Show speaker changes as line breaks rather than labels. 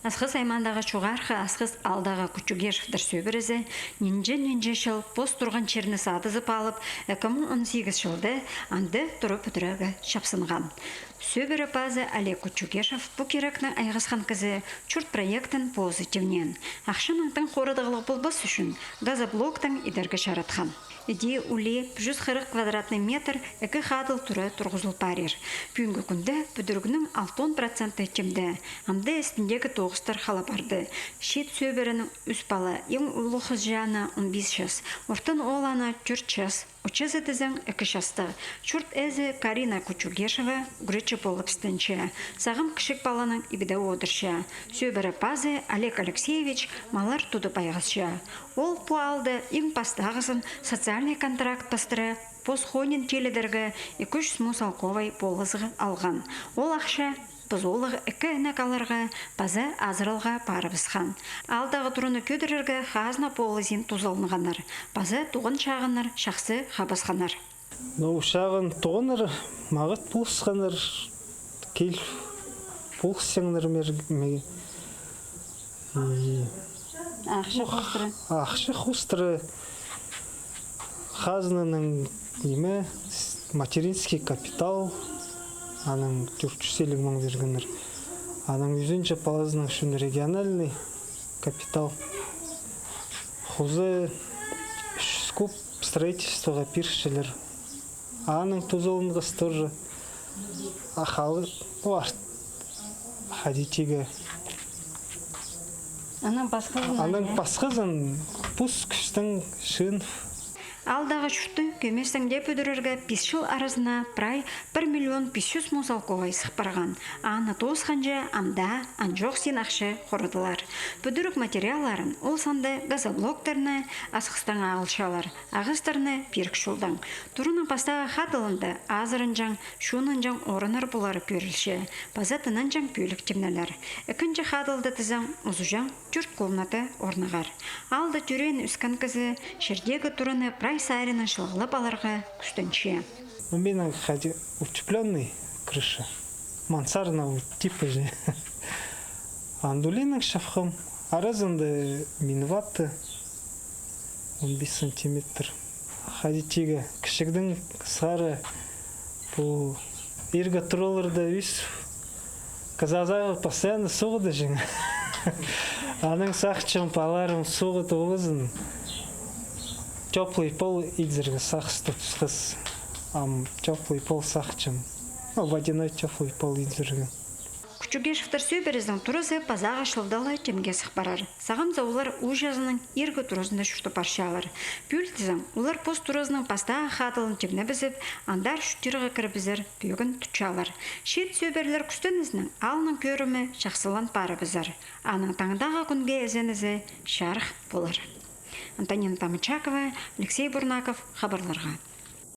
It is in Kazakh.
Асқыз аймандағы чуғарқы асқыз алдағы күчугешівдір сөбірізі, нинже шыл пост тұрған черні садызып алып, 2018 жылды анды тұрып үтірігі шапсынған. Сөбірі базы Олег Кучугешев бұ керекні айғызхан кізі чурт проектін позитивнен. Ақшыныңтың қорыдығылық бұлбыс үшін газоблоктың идергі шаратхан. Иде уле 140 квадратный метр әкі қадыл түрі тұрғызыл парер. Пүйінгі күнді бүдіргінің 60% темді. Амды әстіндегі тоғыстар қала барды. Шет сөбірінің үс бала ең ұлы қыз жаны 15 жас. Ортын оланы 4 жас. Учызы дізің 2 жасты. Чурт әзі Карина Кучугешева күречі болып стенчі. Сағым кішік баланың ибіде одыршы. Сөбірі базы Олег Алексеевич малар туды байғызшы. Ол пуалды ең пастағысын социальный контракт пастыры посхонин теледергі 200 мусалковай болызығы алған. Ол ақша бұзолығы 2 әнәкаларға базы азырылға парыбысқан. Алдағы тұрыны көдіріргі хазна полызин тузалынғанар. Базы туғын шағынар, шақсы қабысқанар.
Шағын туғыныр, мағыт пұлысқанар, кел пұлысыңнар мерге.
Ақшы құстыры.
Ақшы құстыры. Хазнаның неме, материнский капитал, аның 450 мың бергенер. Аның 100 палазының үшін региональный капитал. Хузы 300 куб строительствоға пиршелер. Аның тузылынғыз тоже ақалы бар. Хадитиге.
Аның
басқызын пұс күштің шын.
Алдағы шүрті көместің деп өдіріргі 5 жыл арызына прай 1 миллион 500 музалковай сықпарған. Аны тоғысқанжа амда анжоқ сен ақшы қорыдылар. Бүдірік материаларын ол санды газоблоктарыны асқыстан ағылшалар, ағыстарыны перк шулдан. Тұрының пастағы қадылынды азырынжан, шунынжан орыныр бұлары көрілші, базатынынжан пөлік темнелер. Екінші қадылды тізің ұзужан жүрт комнаты орнығар. Алды түрен үскен кізі шердегі тұрыны прай сайрының шылғылы баларға күстінші.
У меня утепленный крыша, мансардного типа же. Андулиның шафхым, аразында минватты 15 сантиметр. Хадитиге кішігдің сары бұл ергі тұрылырды үс казазағы постоянно соғыды жың. Аның сақчым паларым соғыды олызын. Теплый пол идзерге сахсты тұсқыз. Теплый пол сахчым. Водяной теплый пол идзерге.
Күчугешевтер сөберіздің тұрысы пазаға шылдалы темге сықпарар. Сағам заулар ұжазының ергі тұрысында шүрті паршалар. Пүлтізім, олар пост тұрысының пастаға қатылын темне бізіп, андар шүттірігі кірбізір бүйігін тұтчалар. Шет сөберлер күстінізінің алының көрімі шақсылан пары бізір. Аның таңдағы күнге әзенізі шарх болар. Антонина Тамычакова, Алексей Бурнаков, хабарларға.